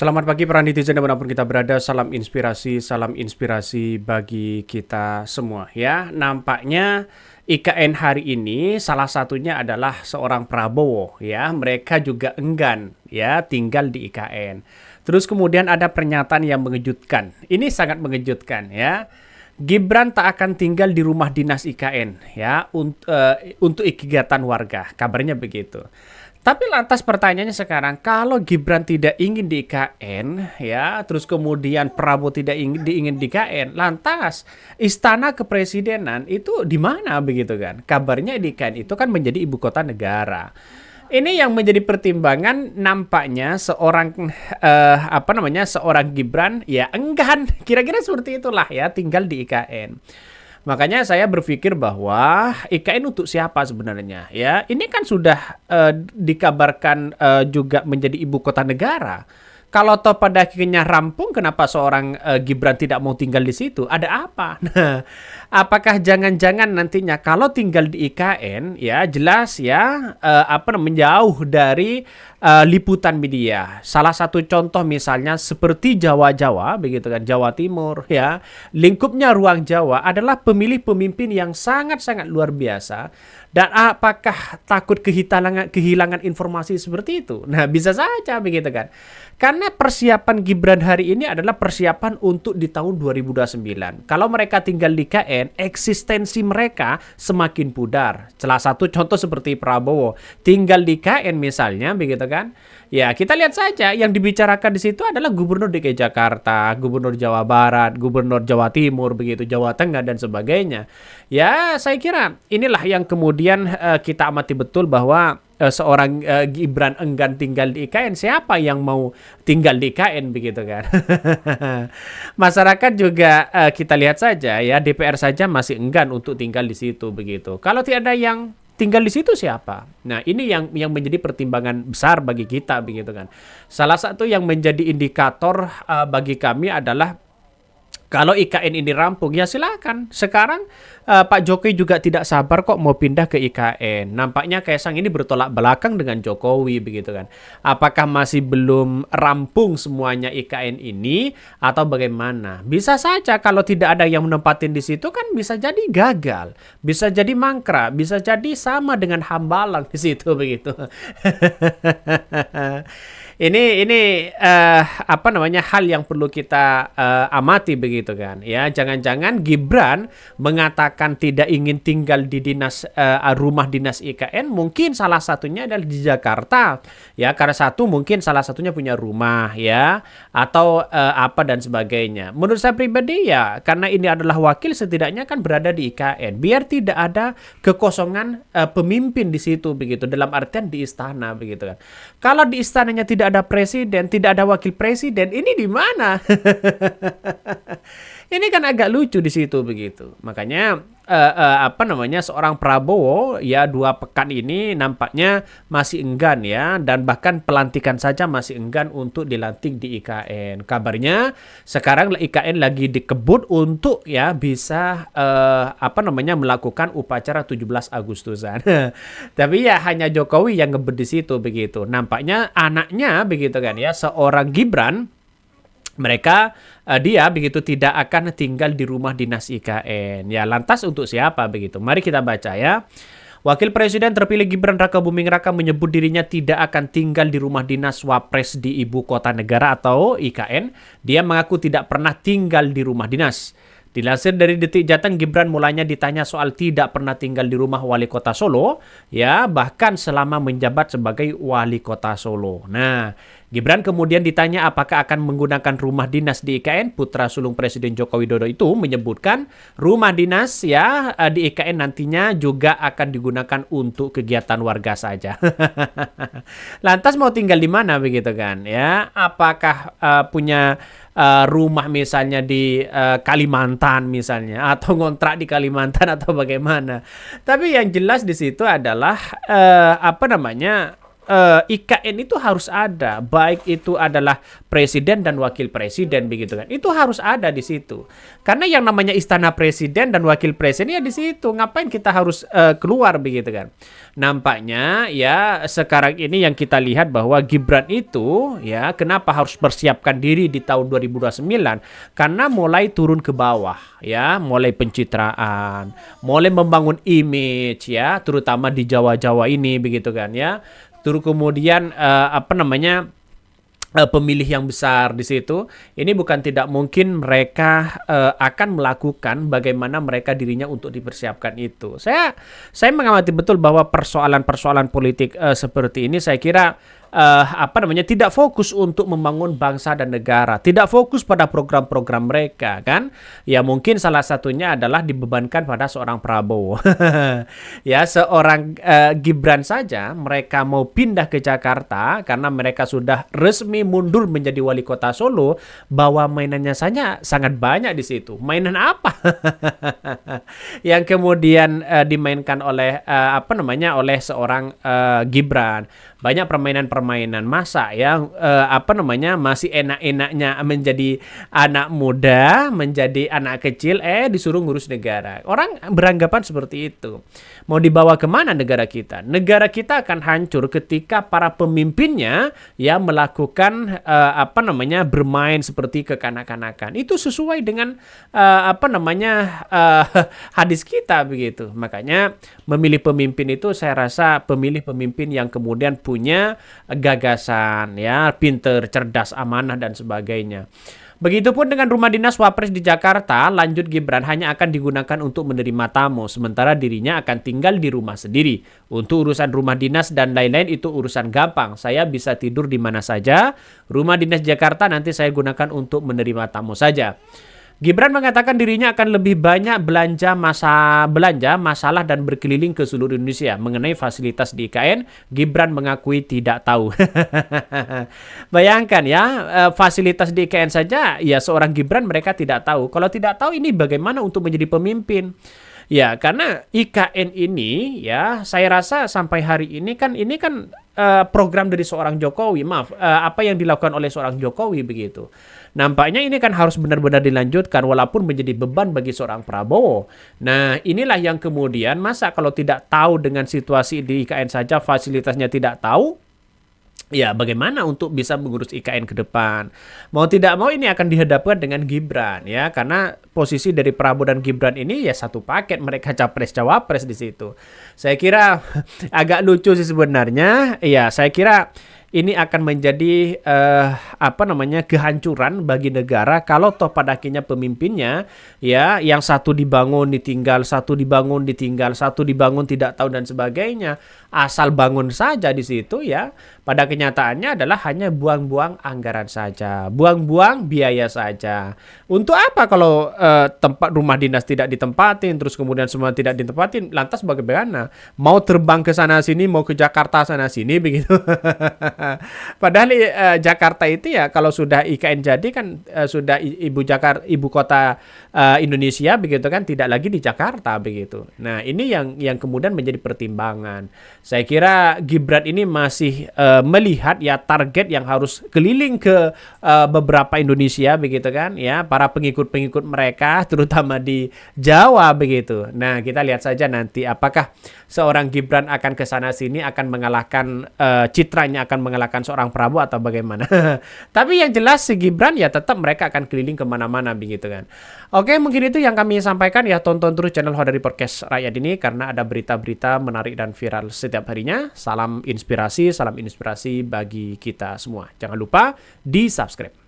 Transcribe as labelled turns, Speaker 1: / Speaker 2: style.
Speaker 1: Selamat pagi para netizen dimanapun kita berada, salam inspirasi bagi kita semua ya. Nampaknya IKN hari ini salah satunya adalah seorang Prabowo ya. Mereka juga enggan ya tinggal di IKN. Terus kemudian ada pernyataan yang mengejutkan. Ini sangat mengejutkan ya. Gibran tak akan tinggal di rumah dinas IKN ya untuk kegiatan warga. Kabarnya begitu. Tapi lantas pertanyaannya sekarang, kalau Gibran tidak ingin di IKN, ya, terus kemudian Prabowo tidak ingin di IKN, lantas Istana Kepresidenan itu di mana begitu kan? Kabarnya di IKN itu kan menjadi ibu kota negara. Ini yang menjadi pertimbangan nampaknya seorang Gibran ya enggan, kira-kira seperti itulah ya, tinggal di IKN. Makanya saya berpikir bahwa IKN untuk siapa sebenarnya ya? Ini kan sudah dikabarkan juga menjadi ibu kota negara. Kalau toh pada akhirnya rampung, kenapa seorang Gibran tidak mau tinggal di situ? Ada apa? Nah, apakah jangan-jangan nantinya kalau tinggal di IKN ya jelas ya menjauh dari liputan media. Salah satu contoh misalnya seperti Jawa-Jawa begitu kan, Jawa Timur ya. Lingkupnya ruang Jawa adalah pemilih pemimpin yang sangat-sangat luar biasa. Dan apakah takut kehilangan informasi seperti itu? Nah, bisa saja begitu kan. Karena persiapan Gibran hari ini adalah persiapan untuk di tahun 2029. Kalau mereka tinggal di KN, eksistensi mereka semakin pudar. Salah satu contoh seperti Prabowo, tinggal di KN misalnya, begitu kan? Ya, kita lihat saja yang dibicarakan di situ adalah Gubernur DKI Jakarta, Gubernur Jawa Barat, Gubernur Jawa Timur, begitu, Jawa Tengah dan sebagainya. Ya, saya kira inilah yang kemudian kita amati betul bahwa seorang Gibran enggan tinggal di IKN, siapa yang mau tinggal di IKN begitu kan? Masyarakat juga kita lihat saja ya, DPR saja masih enggan untuk tinggal di situ begitu. Kalau tidak ada yang tinggal di situ siapa? Nah, ini yang menjadi pertimbangan besar bagi kita begitu kan. Salah satu yang menjadi indikator bagi kami adalah kalau IKN ini rampung, ya silakan. Sekarang Pak Jokowi juga tidak sabar kok mau pindah ke IKN. Nampaknya Kaisang ini bertolak belakang dengan Jokowi begitu kan. Apakah masih belum rampung semuanya IKN ini atau bagaimana? Bisa saja kalau tidak ada yang menempatin di situ kan bisa jadi gagal, bisa jadi mangkrak, bisa jadi sama dengan Hambalang di situ begitu. Ini hal yang perlu kita amati begitu kan ya. Jangan-jangan Gibran mengatakan tidak ingin tinggal di rumah dinas IKN, mungkin salah satunya adalah di Jakarta ya, karena mungkin salah satunya punya rumah ya, atau dan sebagainya. Menurut saya pribadi ya, karena ini adalah wakil, setidaknya kan berada di IKN biar tidak ada kekosongan pemimpin di situ begitu, dalam artian di istana begitu kan. Kalau di istananya tidak ada presiden, tidak ada wakil presiden, ini di mana? Ini kan agak lucu di situ begitu. Makanya seorang Prabowo ya 2 pekan ini nampaknya masih enggan ya, dan bahkan pelantikan saja masih enggan untuk dilantik di IKN. Kabarnya sekarang IKN lagi dikebut untuk ya bisa melakukan upacara 17 Agustusan. Tapi ya hanya Jokowi yang ngebet di situ begitu. Nampaknya anaknya begitu kan ya, seorang Gibran, dia begitu tidak akan tinggal di rumah dinas IKN. Ya, lantas untuk siapa begitu? Mari kita baca ya. Wakil Presiden terpilih Gibran Rakabuming Raka menyebut dirinya tidak akan tinggal di rumah dinas Wapres di Ibu Kota Negara atau IKN. Dia mengaku tidak pernah tinggal di rumah dinas. Dilansir dari Detik Jateng, Gibran mulanya ditanya soal tidak pernah tinggal di rumah wali kota Solo, ya, bahkan selama menjabat sebagai wali kota Solo. Nah, Gibran kemudian ditanya apakah akan menggunakan rumah dinas di IKN. Putra sulung Presiden Joko Widodo itu menyebutkan rumah dinas ya di IKN nantinya juga akan digunakan untuk kegiatan warga saja. Lantas mau tinggal di mana begitu kan? Ya, apakah punya rumah misalnya di Kalimantan misalnya, atau ngontrak di Kalimantan atau bagaimana? Tapi yang jelas di situ adalah IKN itu harus ada, baik itu adalah presiden dan wakil presiden begitu kan. Itu harus ada di situ. Karena yang namanya istana presiden dan wakil presiden ya di situ. Ngapain kita harus keluar begitu kan. Nampaknya ya sekarang ini yang kita lihat bahwa Gibran itu ya kenapa harus persiapkan diri di tahun 2029? Karena mulai turun ke bawah ya, mulai pencitraan, mulai membangun image ya, terutama di Jawa-Jawa ini begitu kan ya. Terus kemudian pemilih yang besar di situ, ini bukan tidak mungkin mereka akan melakukan bagaimana mereka dirinya untuk dipersiapkan itu. Saya mengamati betul bahwa persoalan-persoalan politik seperti ini saya kira tidak fokus untuk membangun bangsa dan negara, tidak fokus pada program-program mereka kan. Ya mungkin salah satunya adalah dibebankan pada seorang Prabowo. Ya seorang Gibran saja mereka mau pindah ke Jakarta karena mereka sudah resmi mundur menjadi wali kota Solo, bahwa mainannya saja sangat banyak di situ. Mainan apa? Yang kemudian dimainkan oleh oleh seorang Gibran. Banyak permainan-permainan masa yang masih enak-enaknya menjadi anak muda, menjadi anak kecil, disuruh ngurus negara. Orang beranggapan seperti itu. Mau dibawa kemana negara kita? Negara kita akan hancur ketika para pemimpinnya ya melakukan bermain seperti kekanak-kanakan. Itu sesuai dengan hadis kita begitu. Makanya memilih pemimpin itu saya rasa pemilih pemimpin yang kemudian punya gagasan ya, pinter, cerdas, amanah dan sebagainya. Begitupun dengan rumah dinas Wapres di Jakarta, lanjut Gibran hanya akan digunakan untuk menerima tamu, sementara dirinya akan tinggal di rumah sendiri. Untuk urusan rumah dinas dan lain-lain itu urusan gampang. Saya bisa tidur di mana saja. Rumah dinas Jakarta nanti saya gunakan untuk menerima tamu saja. Gibran mengatakan dirinya akan lebih banyak belanja masalah dan berkeliling ke seluruh Indonesia. Mengenai fasilitas di IKN, Gibran mengakui tidak tahu. Bayangkan ya, fasilitas di IKN saja ya seorang Gibran mereka tidak tahu. Kalau tidak tahu ini bagaimana untuk menjadi pemimpin? Ya, karena IKN ini ya saya rasa sampai hari ini kan program dari seorang Jokowi, apa yang dilakukan oleh seorang Jokowi begitu. Nampaknya ini kan harus benar-benar dilanjutkan walaupun menjadi beban bagi seorang Prabowo. Nah, inilah yang kemudian masa kalau tidak tahu dengan situasi di IKN saja fasilitasnya tidak tahu, ya bagaimana untuk bisa mengurus IKN ke depan. Mau tidak mau ini akan dihadapkan dengan Gibran ya, karena posisi dari Prabowo dan Gibran ini ya satu paket, mereka capres cawapres di situ. Saya kira agak lucu sih sebenarnya. Ya, saya kira ini akan menjadi kehancuran bagi negara kalau toh pada akhirnya pemimpinnya ya yang satu dibangun ditinggal, satu dibangun ditinggal, satu dibangun tidak tahu dan sebagainya. Asal bangun saja di situ ya. Pada kenyataannya adalah hanya buang-buang anggaran saja, buang-buang biaya saja. Untuk apa kalau tempat rumah dinas tidak ditempatin, terus kemudian semua tidak ditempatin, lantas bagaimana? Mau terbang ke sana sini, mau ke Jakarta sana sini begitu. Padahal Jakarta itu ya kalau sudah IKN jadi kan sudah ibu kota Indonesia begitu kan, tidak lagi di Jakarta begitu. Nah, ini yang kemudian menjadi pertimbangan. Saya kira Gibran ini masih melihat ya target yang harus keliling ke beberapa Indonesia begitu kan ya, para pengikut-pengikut mereka terutama di Jawa begitu. Nah, kita lihat saja nanti apakah seorang Gibran akan ke sana sini akan mengalahkan citranya akan mengalahkan seorang Prabowo atau bagaimana. Tapi yang jelas si Gibran ya tetap mereka akan keliling kemana-mana begitu kan. Oke, mungkin itu yang kami sampaikan ya. Tonton terus channel Hodari Podcast Rakyat ini karena ada berita-berita menarik dan viral setiap harinya. Salam inspirasi bagi kita semua. Jangan lupa di subscribe.